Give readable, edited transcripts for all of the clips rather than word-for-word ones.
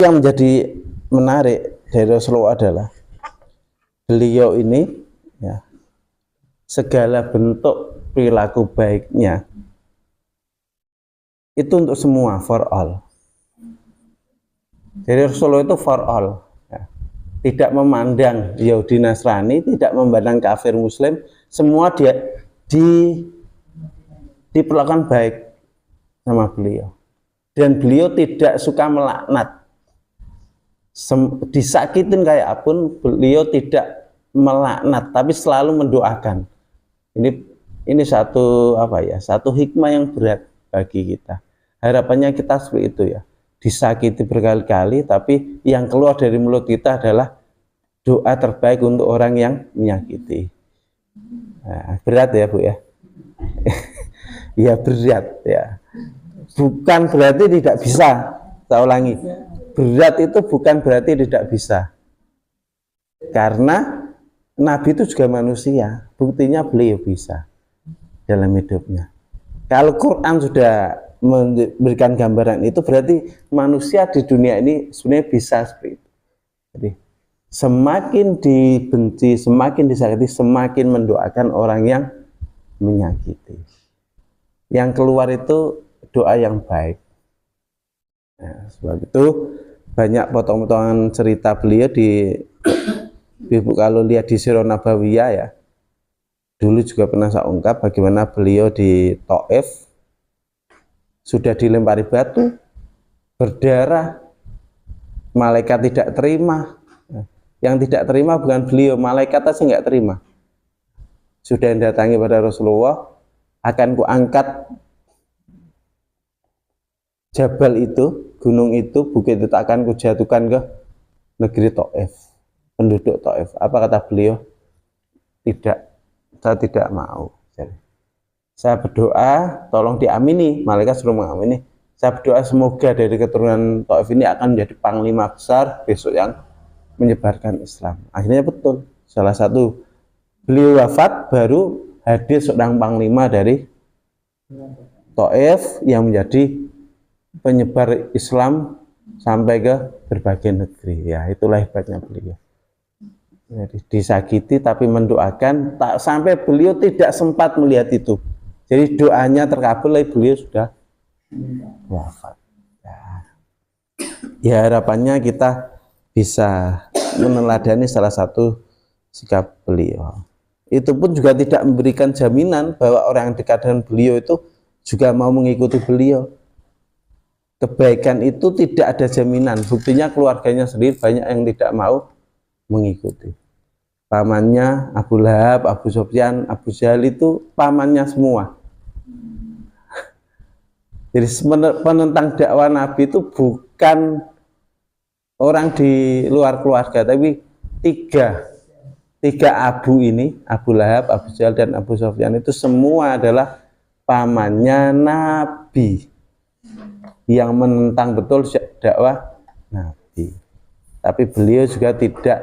Yang menjadi menarik dari Rasulullah adalah beliau ini ya, segala bentuk perilaku baiknya itu untuk semua, for all. Jadi Rasulullah itu for all ya. Tidak memandang Yahudi Nasrani, tidak memandang kafir Muslim, semua dia diperlakukan baik sama beliau. Dan beliau tidak suka melaknat. Disakitin kayak apapun, beliau tidak melaknat, tapi selalu mendoakan. Ini satu satu hikmah yang berat bagi kita. Harapannya kita seperti itu ya, disakiti berkali-kali, tapi yang keluar dari mulut kita adalah doa terbaik untuk orang yang menyakiti. Nah, berat ya Bu ya. Ya berat ya. Bukan berarti tidak bisa. Saya ulangi, berat itu bukan berarti tidak bisa. Karena Nabi itu juga manusia. Buktinya beliau bisa dalam hidupnya. Kalau Quran sudah memberikan gambaran itu, berarti manusia di dunia ini sebenarnya bisa seperti itu. Jadi semakin dibenci, semakin disakiti, semakin mendoakan orang yang menyakiti. Yang keluar itu doa yang baik. Nah, sebab itu banyak potong-potongan cerita beliau di Ibu kalau lihat di Sirah Nabawiyah ya. Dulu juga pernah saya ungkap bagaimana beliau di Taif sudah dilempari batu, berdarah, malaikat tidak terima. Yang tidak terima bukan beliau, malaikat saja nggak terima. Sudah datangi pada Rasulullah, akan kuangkat jabal itu, gunung itu, bukit itu akan kujatuhkan ke negeri Taif, penduduk Taif. Apa kata beliau? Tidak, saya tidak mau. Saya berdoa, tolong diamini, malaikat suruh mengamini. Saya berdoa semoga dari keturunan Taif ini akan menjadi panglima besar besok yang menyebarkan Islam. Akhirnya betul. Salah satu beliau wafat, baru hadir seorang panglima dari Taif yang menjadi penyebar Islam sampai ke berbagai negeri. Ya, itulah hebatnya beliau. Jadi disakiti tapi mendoakan, tak sampai beliau tidak sempat melihat itu. Jadi doanya terkabul, beliau sudah wafat. Ya, harapannya kita bisa meneladani salah satu sikap beliau. Itu pun juga tidak memberikan jaminan bahwa orang yang dekat dengan beliau itu juga mau mengikuti beliau. Kebaikan itu tidak ada jaminan. Buktinya keluarganya sendiri banyak yang tidak mau mengikuti. Pamannya Abu Lahab, Abu Sufyan, Abu Jahal itu pamannya semua. Jadi penentang dakwah Nabi itu bukan orang di luar keluarga, tapi tiga abu ini, Abu Lahab, Abu Jahal, dan Abu Sufyan itu semua adalah pamannya Nabi yang menentang betul dakwah Nabi. Tapi beliau juga tidak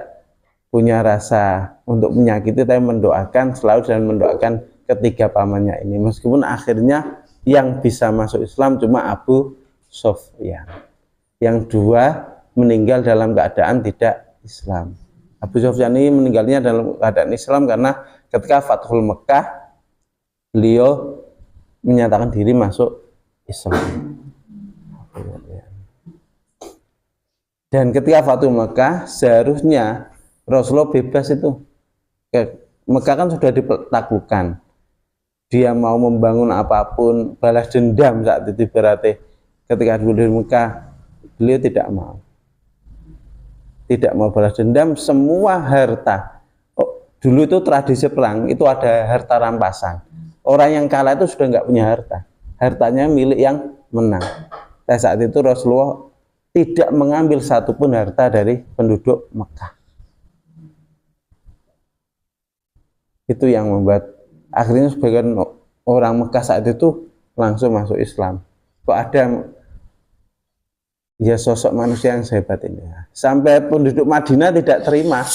punya rasa untuk menyakiti, tapi mendoakan selalu dan mendoakan ketiga pamannya ini. Meskipun akhirnya yang bisa masuk Islam cuma Abu Sufyan. Yang dua meninggal dalam keadaan tidak Islam. Abu Sufyan ini meninggalnya dalam keadaan Islam karena ketika Fathul Mekah beliau menyatakan diri masuk Islam. Dan ketika Fathul Mekah seharusnya Rasulullah bebas itu. Mekah kan sudah ditaklukkan. Dia mau membangun apapun, balas dendam saat itu berarti ketika di Mekah, beliau tidak mau. Tidak mau balas dendam, semua harta. Oh, dulu itu tradisi perang, itu ada harta rampasan. Orang yang kalah itu sudah nggak punya harta. Hartanya milik yang menang. Dan saat itu Rasulullah tidak mengambil satupun harta dari penduduk Mekah. Itu yang membuat akhirnya sebagian orang Mekah saat itu langsung masuk Islam. Kok ada ya sosok manusia yang sehebat ini. Sampai penduduk Madinah tidak terima.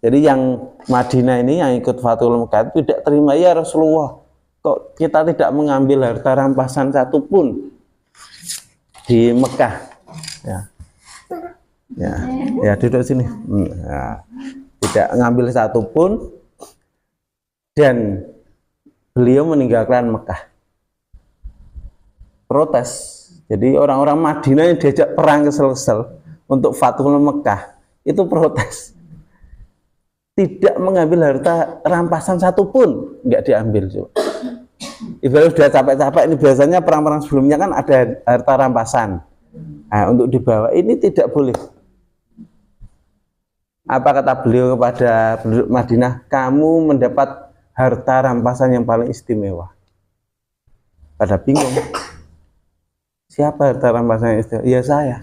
Jadi yang Madinah ini yang ikut Fathul Mekah tidak terima, ya Rasulullah, kok kita tidak mengambil harta rampasan satupun di Mekah. Ya. Ya duduk sini. Nah, tidak ngambil satupun, dan beliau meninggalkan Mekah. Protes. Jadi orang-orang Madinah yang diajak perang kesel-kesel untuk Fathul Mekah itu protes. Tidak mengambil harta rampasan satupun, nggak diambil. Coba. Ibarat sudah capek-capek, ini biasanya perang-perang sebelumnya kan ada harta rampasan. Nah, untuk dibawa ini tidak boleh. Apa kata beliau kepada penduduk Madinah? Kamu mendapat harta rampasan yang paling istimewa. Pada bingung. Siapa harta rampasan yang istimewa? Ya saya.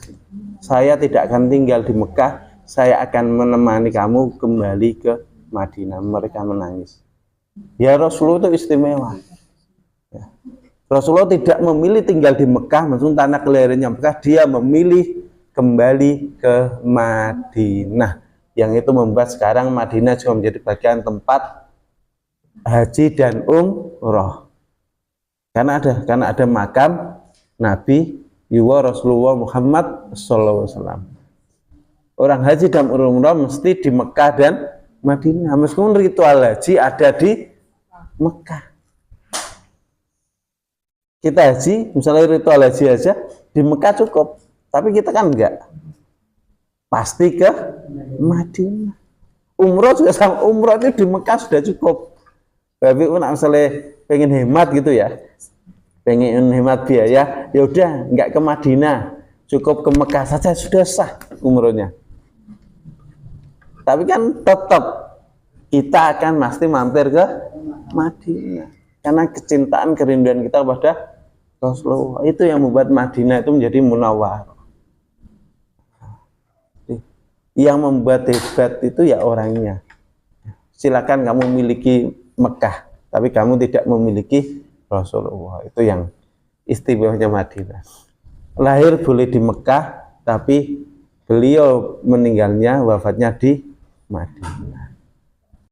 Saya tidak akan tinggal di Mekah. Saya akan menemani kamu kembali ke Madinah. Mereka menangis. Ya Rasulullah itu istimewa. Ya. Rasulullah tidak memilih tinggal di Mekah, maksudnya tanah kelahirannya Mekah. Dia memilih kembali ke Madinah. Yang itu membuat sekarang Madinah juga menjadi bagian tempat haji dan umroh. Karena ada makam Nabi Rasulullah Muhammad SAW. Orang haji dan umroh mesti di Mekah dan Madinah. Meskipun ritual haji ada di Mekah. Kita haji, misalnya ritual haji aja di Mekah cukup. Tapi kita kan enggak. Pasti ke Madinah. Umroh juga sama, umroh itu di Mekah sudah cukup. Tapi misalnya pengen hemat gitu ya, pengen hemat biaya, ya udah enggak ke Madinah, cukup ke Mekah saja sudah sah umrohnya. Tapi kan tetap kita akan pasti mampir ke Madinah karena kecintaan, kerinduan kita pada Rasulullah. Itu yang membuat Madinah itu menjadi munawwarah. Yang membuat hebat itu ya orangnya. Silakan kamu memiliki Mekah, tapi kamu tidak memiliki Rasulullah. Itu yang istimewanya Madinah. Lahir boleh di Mekah, tapi beliau meninggalnya, wafatnya di Madinah.